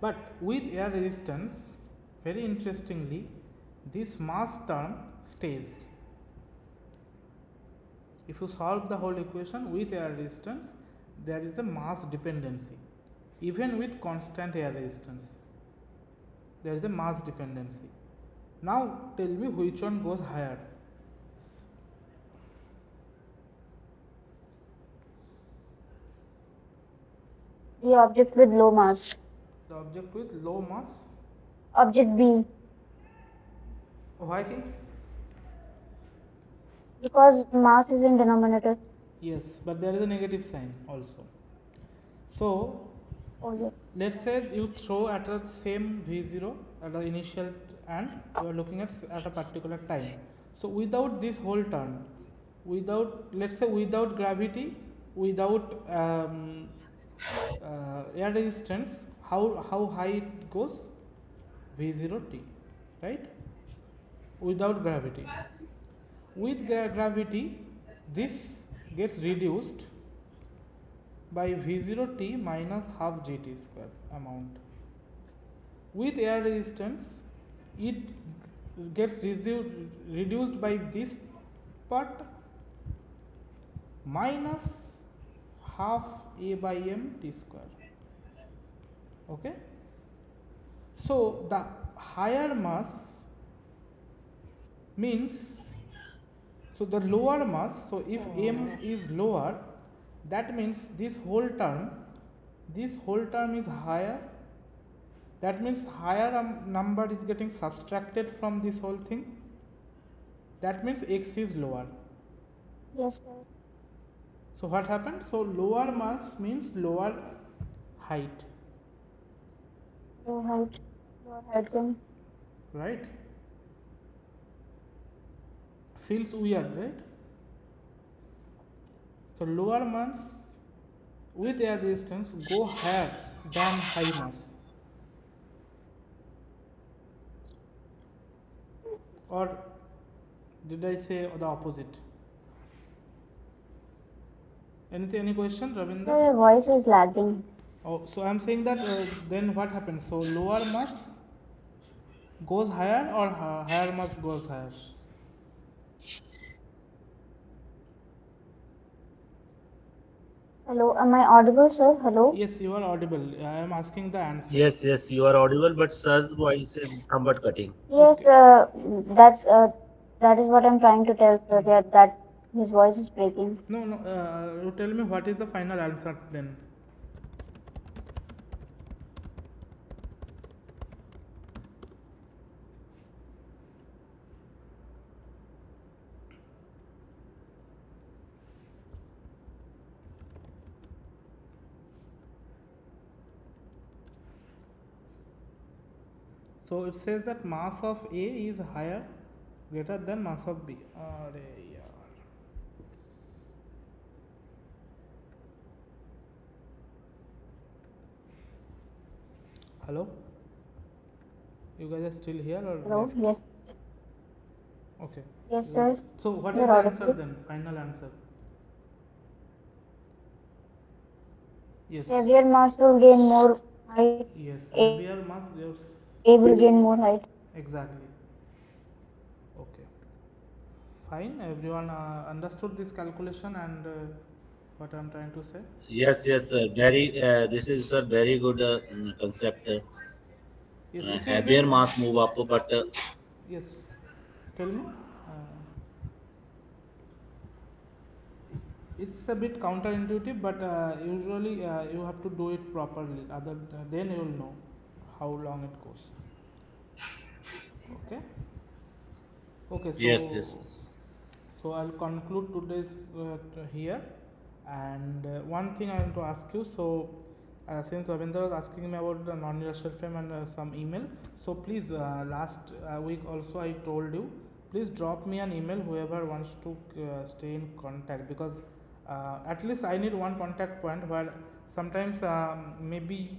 but with air resistance, very interestingly, this mass term stays. If you solve the whole equation with air resistance, there is a mass dependency. Even with constant air resistance, there is a mass dependency. Now tell me which one goes higher. The object with low mass. The object with low mass. Object B. Why? Because mass is in denominator. Yes, but there is a negative sign also. So Oh, yeah. let's say you throw at the same v0 at the initial, and you are looking at a particular time. So without this whole term, without, let's say, without gravity, without air resistance, how high it goes? v0t, right? Without gravity. With gravity, this gets reduced by v0t minus half gt square amount. With air resistance, it gets reduced by this part minus half a by m t square. Okay, so the higher mass means, so the lower mass, so if m is lower, that means this whole term is higher. That means higher number is getting subtracted from this whole thing. That means x is lower. Yes, sir. So what happened? So lower mass means lower height, Low height. Lower height gain. right? Feels weird, right? So lower mass with air resistance go higher than high mass, or did I say the opposite? Any question, Ravinder? Sir, your voice is lagging. Oh, so I'm saying that then what happens? So lower mass goes higher, or higher mass goes higher? Hello, am I audible, sir? Hello? Yes, you are audible. I am asking the answer. Yes, yes, you are audible, but sir's voice is somewhat cutting. Yes, Okay. that's that is what I'm trying to tell, sir. That his voice is breaking. No, no. You tell me what is the final answer then. So it says that mass of A is higher, greater than mass of B. Arey yaar. Hello? You guys are still here or Hello? left? Yes. Okay. Yes, sir. So what is You're the answer audible. then? Final answer. Yes. Heavier mass will gain more height. Yes. A Heavier mass gives. will gain more height. Exactly. Okay. Fine. Everyone understood this calculation and what I am trying to say? Yes, yes, sir. Very, this is a very good concept. Yes, it is Heavier bit. mass move up, but Yes. Tell me. Uh, it's a bit counterintuitive, but usually you have to do it properly. Other then you will know how long it goes. Okay. Okay. yes, yes. So I'll conclude today's here. And one thing I want to ask you. So since Ravindra was asking me about the non-inertial frame and some email, so please last week also I told you, please drop me an email whoever wants to stay in contact, because at least I need one contact point where sometimes maybe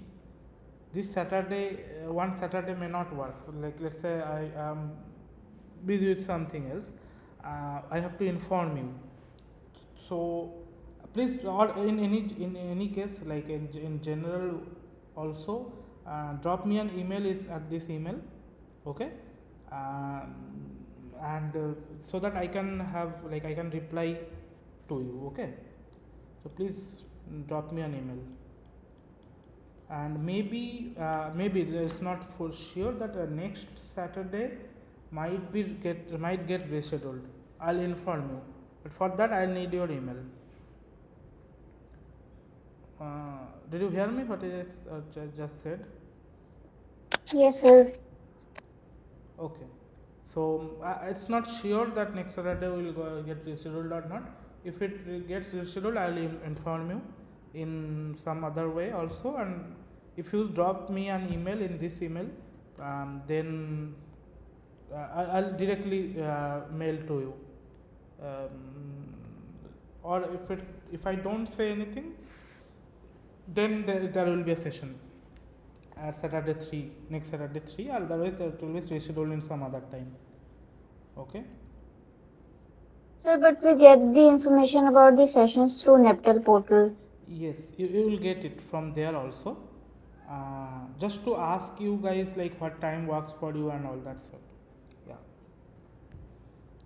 this Saturday, one Saturday may not work. Like let's say I am busy with something else, I have to inform you. So please, or in any case, like in general also, drop me an email is at this email, okay, um, and so that I can have, like, I can reply to you, okay. So please drop me an email. And maybe it's not for sure that next Saturday might get rescheduled. I'll inform you, but for that I'll need your email. Did you hear me what I just said? Yes, sir. Okay. So it's not sure that next Saturday will get rescheduled or not. If it gets rescheduled, I'll inform you in some other way also. And if you drop me an email in this email, then I'll directly mail to you. Um, or if I don't say anything, then there will be a session at Saturday 3, next Saturday 3, otherwise it will be rescheduled in some other time. Okay. Sir, but we get the information about the sessions through NPTEL portal. Yes, you will get it from there also. Just to ask you guys like what time works for you and all that sort. Yeah.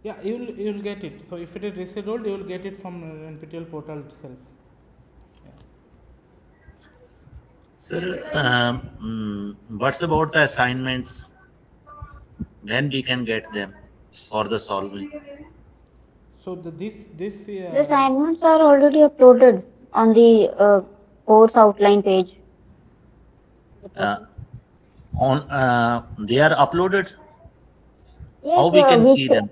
Yeah, you will get it. So if it is rescheduled, you will get it from NPTEL portal itself. Yeah. Sir, what's about the assignments? When we can get them for the solving? So this The assignments are already uploaded on the course outline page in the Uh, portal. on they are uploaded. How Yes, we can we see them?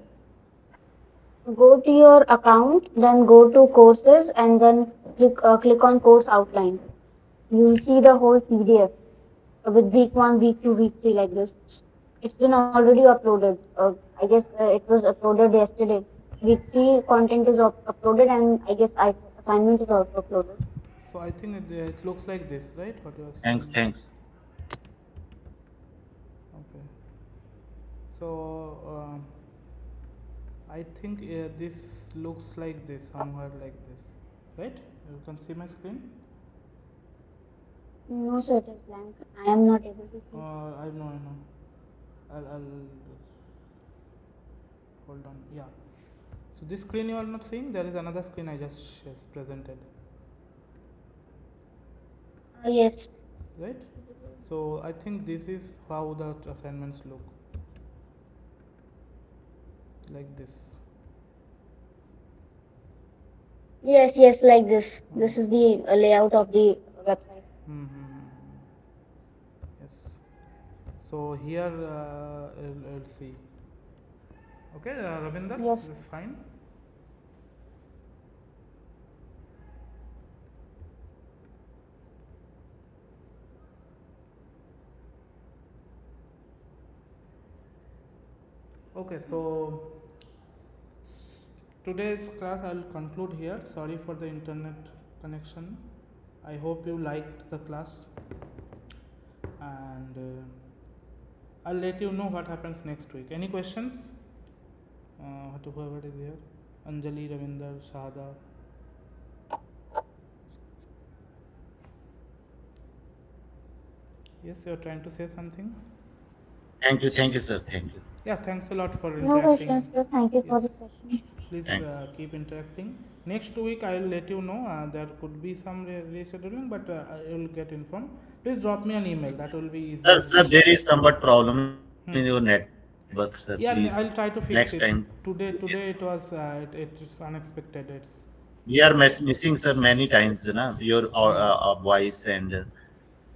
go to your account, then go to courses, and then click on course outline. You will see the whole PDF with week 1, week 2, week 3 like this. It's been already uploaded. I guess it was uploaded yesterday. Week 3 content is uploaded, and I guess assignment is also uploaded. so I think it looks like this, right? What you are Thanks, saying. thanks. Okay. So I think this looks like this, somewhere like this, right? You can see my screen. No, sir, it is blank. I am not able to see. I know, I know. I'll hold on. Yeah. So this screen you are not seeing. There is another screen I just presented, Yes. right? So I think this is how the assignments look, like this. Yes, like this. This is the layout of the website. Mm-hmm. Yes. So here I'll see. Okay, Ravinder, Yes. this is fine. Okay, so today's class I'll conclude here. Sorry for the internet connection. I hope you liked the class, and I'll let you know what happens next week. Any questions? Whoever is here, Anjali, Ravinder, Shahada. Yes, you're trying to say something. Thank you, sir. Thank you. Yeah, thanks a lot for No interacting. questions, sir. Thank you for the Yes, session. please Thanks. keep interacting. Next week I'll let you know. There could be some rescheduling, but you'll get informed. Please drop me an email. That will be Sir, easier. sir, there is somewhat problem in your Hmm. network, sir. Please, Yeah, I'll next try to time. fix it. Today it was it's unexpected. It's We are missing, sir, many times, your voice and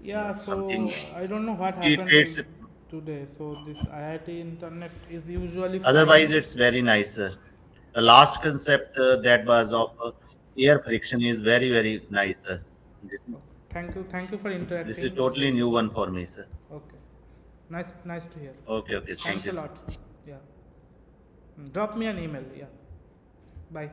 yeah. something. So I don't know what It happened creates. today. So this IIT internet is usually Otherwise, fine. it's very nice, sir. The last concept that was of air friction is very, very nice, sir. This, Oh, thank you for this is interacting. totally So new one for me, sir. okay, nice to hear. Okay, okay. Thank Thanks you, a sir. lot. Yeah, drop me an email. Yeah, bye.